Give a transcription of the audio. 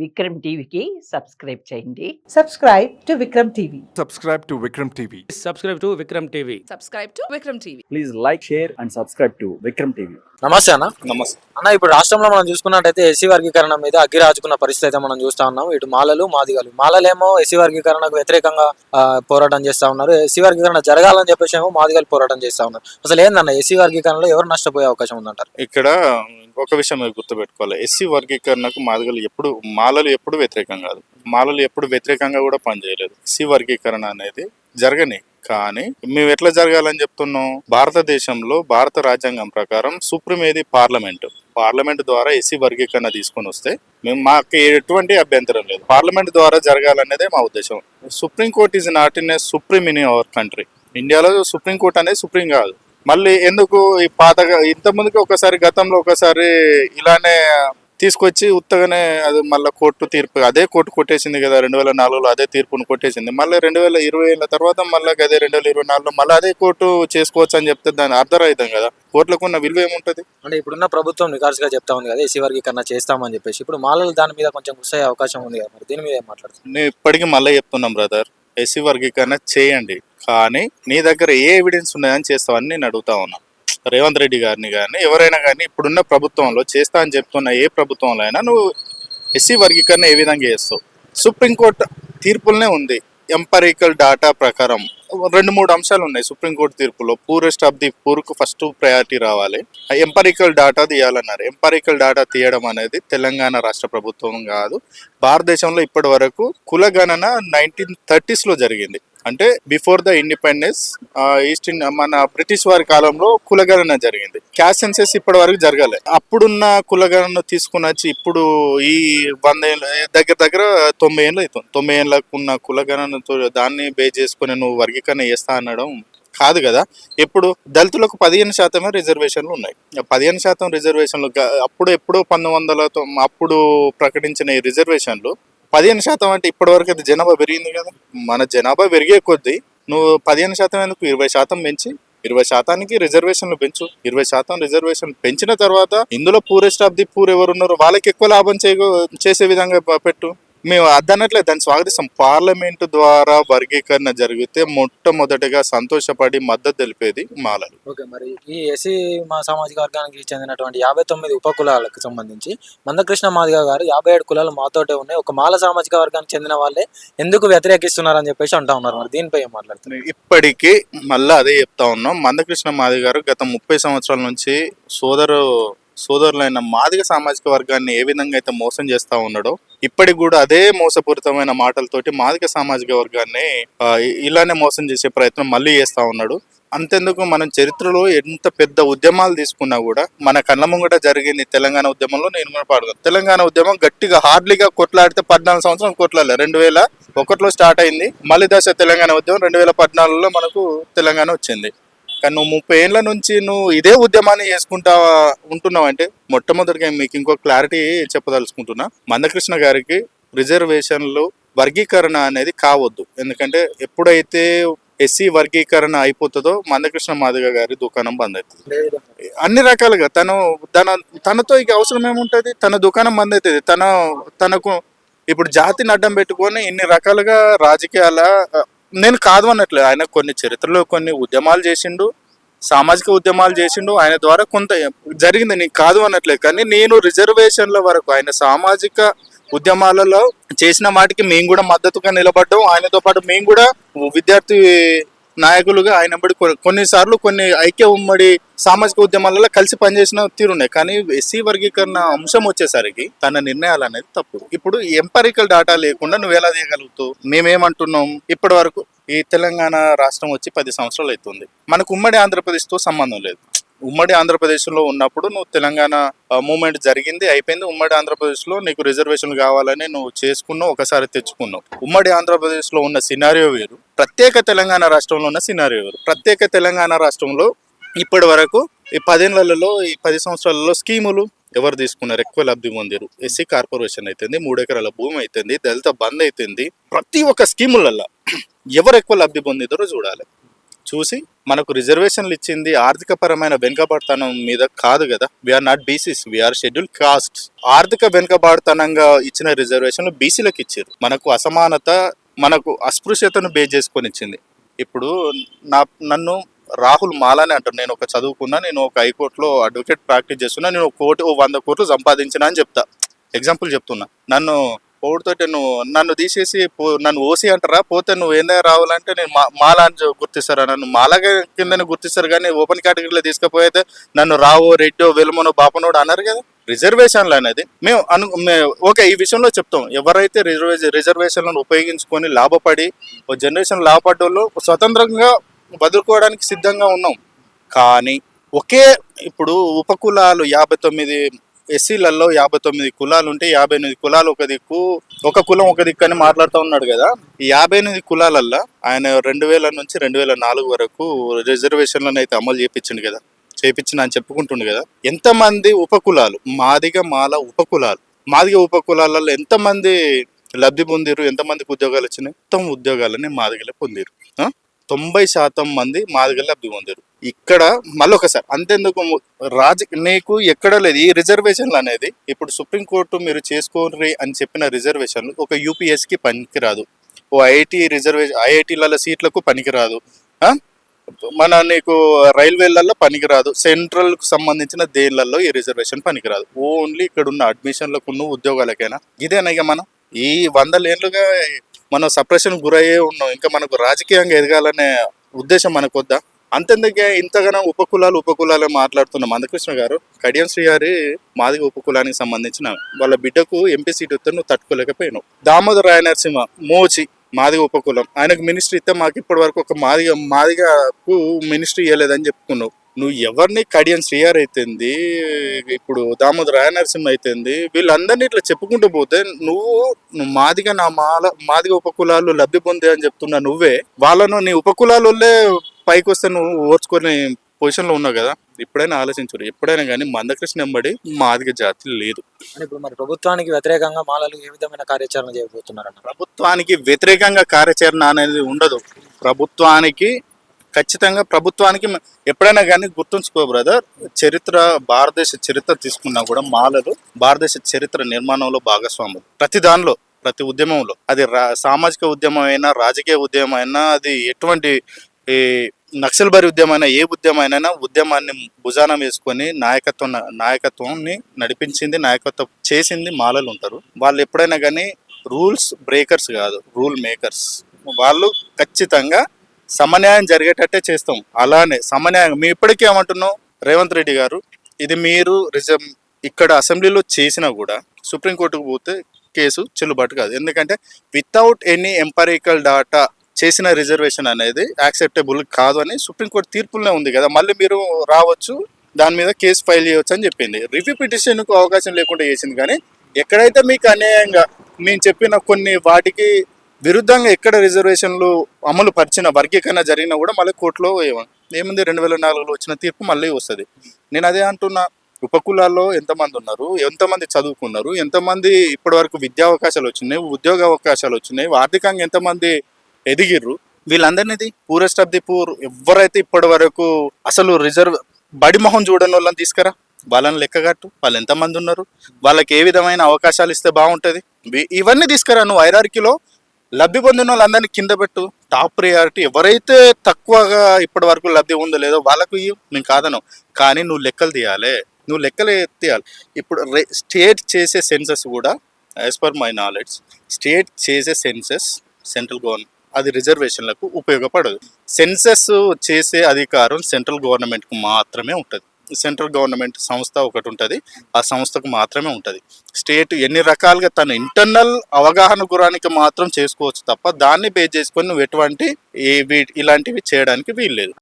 విక్రమ్ టీవీకి సబ్స్క్రైబ్ చేయండి. Subscribe to Vikram TV. Subscribe to Vikram TV. Subscribe to Vikram TV. Subscribe to Vikram TV. Please like, share and subscribe to Vikram TV. నమస్తే అన్న. నమస్తే అన్న, ఇప్పుడు రాష్ట్రంలో మనం చూసుకున్నట్టయితే ఎస్సీ వర్గీకరణ మీద అగ్గిరాజుకున్న పరిస్థితి అయితే మనం చూస్తా ఉన్నాం. ఇటు మాలలు మాదిగలు, మాలలేమో ఎస్సీ వర్గీకరణకు వ్యతిరేకంగా పోరాటం చేస్తా ఉన్నారు. ఎస్సీ వర్గీకరణ జరగాలని చెప్పేసి ఏమో మాదిగలు పోరాటం చేస్తా ఉన్నారు. అసలు ఏందన్న ఎస్సీ వర్గీకరణలో ఎవరు నష్టపోయే అవకాశం ఉందంటారు? ఇక్కడ ఒక విషయం మీరు గుర్తుపెట్టుకోవాలి. ఎస్సీ వర్గీకరణకు మాలలు ఎప్పుడు వ్యతిరేకం కాదు. మాలలు ఎప్పుడు వ్యతిరేకంగా కూడా పనిచేయలేదు. ఎస్సీ వర్గీకరణ అనేది జరగని, కానీ మేము ఎట్లా జరగాలని చెప్తున్నాం? భారతదేశంలో భారత రాజ్యాంగం ప్రకారం సుప్రీం ఏది పార్లమెంట్ ద్వారా ఎస్సీ వర్గీకరణ తీసుకొని వస్తే మాకు ఎటువంటి అభ్యంతరం లేదు. పార్లమెంట్ ద్వారా జరగాలనేదే మా ఉద్దేశం. Supreme court is not in a supreme in our country. ఇండియాలో సుప్రీం కోర్ట్ అనేది సుప్రీం కాదు. మళ్ళీ ఎందుకు ఈ పాతగా ఇంతకుముందుకి ఒకసారి గతంలో ఒకసారి ఇలానే తీసుకొచ్చి ఉత్తగానే అది మళ్ళీ కోర్టు తీర్పు, అదే కోర్టు కొట్టేసింది కదా 2004లో, అదే తీర్పును కొట్టేసింది. మళ్ళీ 2020 తర్వాత మళ్ళీ అదే 2024లో మళ్ళీ అదే కోర్టు చేసుకోవచ్చు అని చెప్తే దాని అర్థరహితం కదా. కోర్టులకు ఉన్న విలువ ఏముంటది? అంటే ఇప్పుడున్న ప్రభుత్వం నికార్సుగా చెప్తా ఉంది కదా ఎస్సీ వర్గీకరణ చేస్తామని చెప్పేసి. ఇప్పుడు మాలలు దాని మీద కొంచెం గుస్సయ్యే అవకాశం ఉంది కదా, మరి దీని మీద ఏం మాట్లాడుతుంది? నేను ఇప్పటికీ మళ్ళీ చెప్తున్నాం బ్రదర్, ఎస్సీ వర్గీకరణ చేయండి, కానీ నీ దగ్గర ఏ ఎవిడెన్స్ ఉన్నాయని చేస్తావని నేను అడుగుతా ఉన్నా. రేవంత్ రెడ్డి గారిని కానీ ఎవరైనా కానీ ఇప్పుడున్న ప్రభుత్వంలో చేస్తా అని చెప్తున్న ఏ ప్రభుత్వంలో అయినా నువ్వు ఎస్సీ వర్గీకరణ ఏ విధంగా చేస్తావు? సుప్రీంకోర్టు తీర్పులనే ఉంది. ఎంపరికల్ డాటా ప్రకారం 2-3 అంశాలు ఉన్నాయి సుప్రీంకోర్టు తీర్పులో. పూరెస్ట్ ఆఫ్ ది పూర్కు ఫస్ట్ ప్రయారిటీ రావాలి. ఎంపరికల్ డాటా తీయాలన్నారు. ఎంపరికల్ డాటా తీయడం అనేది తెలంగాణ రాష్ట్ర ప్రభుత్వం కాదు. భారతదేశంలో ఇప్పటి వరకు కులగణన 1930sలో జరిగింది. అంటే బిఫోర్ ద ఇండిపెండెన్స్ మన బ్రిటిష్ వారి కాలంలో కులగణన జరిగింది. క్యాస్ట్ సెన్సెస్ ఇప్పటి వరకు జరగాలి. అప్పుడున్న కులగణన తీసుకుని వచ్చి ఇప్పుడు ఈ 100 ఏళ్ళ దగ్గర 90 ఏళ్ళు అవుతుంది. 90 ఏళ్ళకు ఉన్న కులగణనతో దాన్ని బేస్ చేసుకుని నువ్వు వర్గీకరణ చేస్తా అనడం కాదు కదా. ఇప్పుడు దళితులకు 15% రిజర్వేషన్లు ఉన్నాయి. 15% రిజర్వేషన్లు ఎప్పుడో 1900 అప్పుడు ప్రకటించిన ఈ రిజర్వేషన్లు 15% అంటే ఇప్పటి వరకు అయితే జనాభా పెరిగింది కదా. మన జనాభా పెరిగే కొద్దీ నువ్వు 15% ఎందుకు 20% పెంచి 20%కి రిజర్వేషన్లు పెంచు. 20% రిజర్వేషన్ పెంచిన తర్వాత ఇందులో పూరెస్ట్ ఆఫ్ ది పూర్ ఎవరున్నారో వాళ్ళకి ఎక్కువ లాభం చేసే విధంగా పెట్టు. మేము అద్దనట్లేదు, దాన్ని స్వాగతిస్తాం. పార్లమెంటు ద్వారా వర్గీకరణ జరిగితే మొట్టమొదటిగా సంతోషపడి మద్దతు తెలిపేది మాలలు. ఓకే, మరి ఈ ఎస్సీ మా సామాజిక వర్గానికి చెందినటువంటి 59 ఉపకులాలకు సంబంధించి మందకృష్ణ మాదిగ గారు 57 కులాలు మాతోటే ఉన్నాయి, ఒక మాల సామాజిక వర్గానికి చెందిన వాళ్ళే ఎందుకు వ్యతిరేకిస్తున్నారని చెప్పేసి అంటా ఉన్నారు. మరి దీనిపై ఏం మాట్లాడుతున్నారు? ఇప్పటికీ మళ్ళీ అదే చెప్తా ఉన్నాం. మందకృష్ణ మాదిగ గారు గత 30 సంవత్సరాల నుంచి సోదరులైన మాదిగ సామాజిక వర్గాన్ని ఏ విధంగా అయితే మోసం చేస్తా ఉన్నాడో ఇప్పటికి కూడా అదే మోసపూరితమైన మాటలతోటి మాదిగ సామాజిక వర్గాన్ని ఇలానే మోసం చేసే ప్రయత్నం మళ్ళీ చేస్తా ఉన్నాడు. అంతెందుకు, మనం చరిత్రలో ఎంత పెద్ద ఉద్యమాలు తీసుకున్నా కూడా మన కళ్ళ ముంగట జరిగింది తెలంగాణ ఉద్యమంలో. నేను కూడా పాడుతాను. తెలంగాణ ఉద్యమం గట్టిగా హార్డ్లీగా కొట్లాడితే 14 సంవత్సరాలు కొట్లాడలే. 2001లో స్టార్ట్ అయింది. మళ్ళీ దశ తెలంగాణ ఉద్యమం 2014లో మనకు తెలంగాణ వచ్చింది. కానీ నువ్వు 30 ఏళ్ళ నుంచి నువ్వు ఇదే ఉద్యమాన్ని చేసుకుంటా ఉంటున్నావు అంటే మొట్టమొదటిగా మీకు ఇంకో క్లారిటీ చెప్పదలుచుకుంటున్నా. మందకృష్ణ గారికి రిజర్వేషన్లు వర్గీకరణ అనేది కావద్దు. ఎందుకంటే ఎప్పుడైతే ఎస్సీ వర్గీకరణ అయిపోతుందో మందకృష్ణ మాదిగ గారి దుకాణం బంద్ అవుతుంది. అన్ని రకాలుగా తనతో ఇక అవసరం ఏముంటుంది? తన దుకాణం బంద్ అవుతుంది. తనకు ఇప్పుడు జాతిని అడ్డం పెట్టుకొని ఇన్ని రకాలుగా రాజకీయాల నేను కాదు అన్నట్లేదు. ఆయన కొన్ని చరిత్రలో కొన్ని ఉద్యమాలు చేసిండు, సామాజిక ఉద్యమాలు చేసిండు, ఆయన ద్వారా కొంత జరిగింది, నీకు కాదు అనట్లేదు. కానీ నేను రిజర్వేషన్ల వరకు ఆయన సామాజిక ఉద్యమాలలో చేసిన వాటికి మేము కూడా మద్దతుగా నిలబడ్డాం. ఆయనతో పాటు మేము కూడా విద్యార్థి నాయకులుగా ఆయన కొన్నిసార్లు కొన్ని ఐక్య ఉమ్మడి సామాజిక ఉద్యమాలలో కలిసి పనిచేసిన తీరున్నాయి. కానీ ఎస్సీ వర్గీకరణ అంశం వచ్చేసరికి తన నిర్ణయాలు అనేది తప్పు. ఇప్పుడు ఎంపరికల్ డాటా లేకుండా నువ్వు ఎలా చేయగలుగుతావు? మేమేమంటున్నాం, ఇప్పటి వరకు ఈ తెలంగాణ రాష్ట్రం వచ్చి 10 సంవత్సరాలు అవుతుంది. మనకు ఉమ్మడి ఆంధ్రప్రదేశ్తో సంబంధం లేదు. ఉమ్మడి ఆంధ్రప్రదేశ్లో ఉన్నప్పుడు నువ్వు తెలంగాణ మూమెంట్ జరిగింది, అయిపోయింది. ఉమ్మడి ఆంధ్రప్రదేశ్లో నీకు రిజర్వేషన్లు కావాలని నువ్వు చేసుకున్నావు, ఒకసారి తెచ్చుకున్నావు. ఉమ్మడి ఆంధ్రప్రదేశ్లో ఉన్న సినారియో వేరు, ప్రత్యేక తెలంగాణ రాష్ట్రంలో ఉన్న సినారియో వేరు. ప్రత్యేక తెలంగాణ రాష్ట్రంలో ఇప్పటి వరకు ఈ 10 సంవత్సరాలలో స్కీములు ఎవరు తీసుకున్నారు? ఎక్కువ లబ్ధి పొందారు. ఎస్సీ కార్పొరేషన్ అవుతుంది, 3 ఎకరాల భూమి అవుతుంది, దళిత బంద్ అవుతుంది. ప్రతి ఒక్క స్కీములలో ఎవరు ఎక్కువ లబ్ధి పొందిదరో చూసి మనకు రిజర్వేషన్లు ఇచ్చింది ఆర్థిక పరమైన వెనుకబడతనం మీద కాదు కదా. We are not BCs, we are schedule caste. ఆర్థిక వెనుకబడతనంగా ఇచ్చిన రిజర్వేషన్లు బీసీలకు ఇచ్చారు. మనకు అసమానత, మనకు అస్పృశ్యతను బేస్ చేసుకొని ఇచ్చింది. ఇప్పుడు నన్ను రాహుల్ మాలానే అంటారు. నేను ఒక చదువుకున్నా, నేను ఒక హైకోర్టులో అడ్వకేట్ ప్రాక్టీస్ చేస్తున్నా, నేను 100 కోట్లు సంపాదించిన అని చెప్తా. ఎగ్జాంపుల్ చెప్తున్నా. నన్ను పౌడితోటి నన్ను తీసేసి నన్ను ఓసీ అంటారా, పోతే నువ్వు ఏందా రావాలంటే నేను మాలా అని గుర్తిస్తారా? నన్ను మాలాగా కిందని గుర్తిస్తారు, కానీ ఓపెన్ కేటగిరీలో తీసుకుపోతే నన్ను రావో, రెడ్డో, వెలుమనో, బాపనోడు అన్నారు కదా. రిజర్వేషన్లు అనేది మేము ఓకే, ఈ విషయంలో చెప్తాం. ఎవరైతే రిజర్వేషన్లను ఉపయోగించుకొని లాభపడి ఓ జనరేషన్ లాభపడ్డ వాళ్ళు స్వతంత్రంగా వదులుకోవడానికి సిద్ధంగా ఉన్నాం. కానీ ఇప్పుడు ఉపకులాలు 59 ఎస్సీలలో 59 కులాలు ఉంటే 58 కులాలు ఒక దిక్కు, ఒక కులం ఒక దిక్కు అని మాట్లాడుతూ ఉన్నాడు కదా. ఈ 58 కులాలల్లో ఆయన 2000 నుంచి 2004 వరకు రిజర్వేషన్లను అయితే అమలు చేయించిండు కదా, చేయించిన అని చెప్పుకుంటుండు కదా. ఎంతమంది ఉపకులాలు, మాదిగ మాల ఉపకులాలు, మాదిగ ఉపకులాలలో ఎంతమంది లబ్ధి పొందిరు, ఎంతమందికి ఉద్యోగాలు వచ్చినాయి? మొత్తం ఉద్యోగాలని మాదిగలే పొందిరు. 90% మంది మాదిగలు లబ్ధి పొందారు. ఇక్కడ మళ్ళీ ఒకసారి అంతెందుకు, నీకు ఎక్కడ లేదు ఈ రిజర్వేషన్లు అనేది. ఇప్పుడు సుప్రీంకోర్టు మీరు చేసుకోండి అని చెప్పిన రిజర్వేషన్లు ఒక యూపీఎస్కి పనికిరాదు, ఓ ఐఐటీల సీట్లకు పనికిరాదు, నీకు రైల్వేలలో పనికిరాదు, సెంట్రల్కు సంబంధించిన దేనిలలో ఈ రిజర్వేషన్ పనికిరాదు. ఓన్లీ ఇక్కడ ఉన్న అడ్మిషన్లకు ఉన్న ఉద్యోగాలకైనా. ఇదేనా ఇక మనం ఈ 100 ఏళ్ళుగా మనం సప్రెషన్ గురయ్యే ఉన్నాం. ఇంకా మనకు రాజకీయంగా ఎదగాలనే ఉద్దేశం మనకు వద్దా? అంతెందుకే ఇంతగానో ఉపకులాలు మాట్లాడుతున్న మందకృష్ణ గారు, కడియం శ్రీ గారి మాదిగ ఉపకులానికి సంబంధించిన వాళ్ళ బిడ్డకు ఎంపీ సీట్ వస్తే నువ్వు తట్టుకోలేకపోయినావు. దామోదర రాయనరసింహ మోచి మాదిగ ఉపకులం, ఆయనకు మినిస్ట్రీ ఇస్తే మాకు ఇప్పటి వరకు ఒక మాదిగకు మినిస్ట్రీ ఇవ్వలేదని చెప్పుకున్నావు. నువ్వు ఎవరిని, కడియం శ్రీఆర్ అయితేంది, ఇప్పుడు దామోదర రాయనరసింహ అయితేంది, వీళ్ళందరినీ ఇట్లా చెప్పుకుంటూ పోతే నువ్వు మాదిగ ఉపకులాలు లబ్ధి పొందే అని చెప్తున్నా నువ్వే. వాళ్ళను నీ ఉపకులాలే పైకి వస్తే నువ్వు ఓర్చుకొని పొజిషన్లో ఉన్నావు కదా. ఎప్పుడైనా ఆలోచించరు, ఎప్పుడైనా కానీ మందకృష్ణ వెంబడి మాదిగ జాతి లేదు. ఇప్పుడు మరి ప్రభుత్వానికి వ్యతిరేకంగా మాలలు ఏ విధమైన కార్యాచరణ చేయబోతున్నారన్న? ప్రభుత్వానికి వ్యతిరేకంగా కార్యాచరణ అనేది ఉండదు. ప్రభుత్వానికి ఎప్పుడైనా కానీ గుర్తుంచుకో బ్రదర్, భారతదేశ చరిత్ర తీసుకున్నా కూడా మాలలు భారతదేశ చరిత్ర నిర్మాణంలో భాగస్వాములు. ప్రతి ఉద్యమంలో, అది సామాజిక ఉద్యమం అయినా, రాజకీయ ఉద్యమం అయినా, అది ఎటువంటి నక్సల్బరి ఉద్యమైనా, ఏ ఉద్యమైనా ఉద్యమాన్ని భుజానం వేసుకొని నాయకత్వాన్ని నడిపించింది, నాయకత్వం చేసింది మాలలు ఉంటారు. వాళ్ళు ఎప్పుడైనా కానీ రూల్స్ బ్రేకర్స్ కాదు, రూల్ మేకర్స్. వాళ్ళు ఖచ్చితంగా సమన్యాయం జరిగేటట్టే చేస్తాం. అలానే సమన్యాయం మేము ఇప్పటికీ ఏమంటున్నాం, రేవంత్ రెడ్డి గారు, ఇది మీరు ఇక్కడ అసెంబ్లీలో చేసినా కూడా సుప్రీంకోర్టుకు పోతే కేసు చెల్లుబాటు కాదు. ఎందుకంటే వితౌట్ ఎనీ ఎంపరికల్ డాటా చేసిన రిజర్వేషన్ అనేది యాక్సెప్టబుల్ కాదు అని సుప్రీంకోర్టు తీర్పులనే ఉంది కదా. మళ్ళీ మీరు రావచ్చు, దాని మీద కేసు ఫైల్ చేయవచ్చు అని చెప్పింది. రివ్యూ పిటిషన్కు అవకాశం లేకుండా చేసింది. కానీ ఎక్కడైతే మీకు అన్యాయంగా మేము చెప్పిన కొన్ని వాటికి విరుద్ధంగా ఎక్కడ రిజర్వేషన్లు అమలు పరిచిన వర్గీకరణ జరిగినా కూడా మళ్ళీ కోర్టులో ఏముంది, 2004లో వచ్చిన తీర్పు మళ్ళీ వస్తుంది. నేను అదే అంటున్నా, ఉపకులాల్లో ఎంతమంది ఉన్నారు, ఎంతమంది చదువుకున్నారు, ఎంతమంది ఇప్పటి వరకు విద్యా అవకాశాలు వచ్చినాయి, ఉద్యోగ అవకాశాలు వచ్చినాయి, ఆర్థికంగా ఎంతమంది ఎదిగిర్రు, వీళ్ళందరినీ పూరెస్ట్ ఆఫ్ ది పూర్ ఎవరైతే ఇప్పటి వరకు అసలు బడిమొహం చూడని వాళ్ళని తీసుకురా, వాళ్ళని లెక్కగట్టు, వాళ్ళు ఎంతమంది ఉన్నారు, వాళ్ళకి ఏ విధమైన అవకాశాలు ఇస్తే బాగుంటుంది, ఇవన్నీ తీసుకురా. నువ్వు హైరార్కీలో లబ్ధి పొందిన వాళ్ళందరినీ కింద పెట్టు. టాప్ ప్రియారిటీ ఎవరైతే తక్కువగా ఇప్పటి వరకు లబ్ధి ఉందో లేదో వాళ్ళకు మేము కాదను, కానీ నువ్వు లెక్కలు తీయాలి. ఇప్పుడు స్టేట్ చేసే సెన్సెస్ కూడా, as per my knowledge, state చేసే సెన్సెస్ సెంట్రల్ గవర్నమెంట్, అది రిజర్వేషన్లకు ఉపయోగపడదు. సెన్సెస్ చేసే అధికారం సెంట్రల్ గవర్నమెంట్కు మాత్రమే ఉంటుంది. సెంట్రల్ గవర్నమెంట్ సంస్థ ఒకటి ఉంటుంది, ఆ సంస్థకు మాత్రమే ఉంటుంది. స్టేట్ ఎన్ని రకాలుగా తన ఇంటర్నల్ అవగాహన గురానికి మాత్రం చేసుకోవచ్చు తప్ప దాన్ని బేస్ చేసుకొని నువ్వు ఎటువంటి ఇలాంటివి చేయడానికి వీల్లేదు.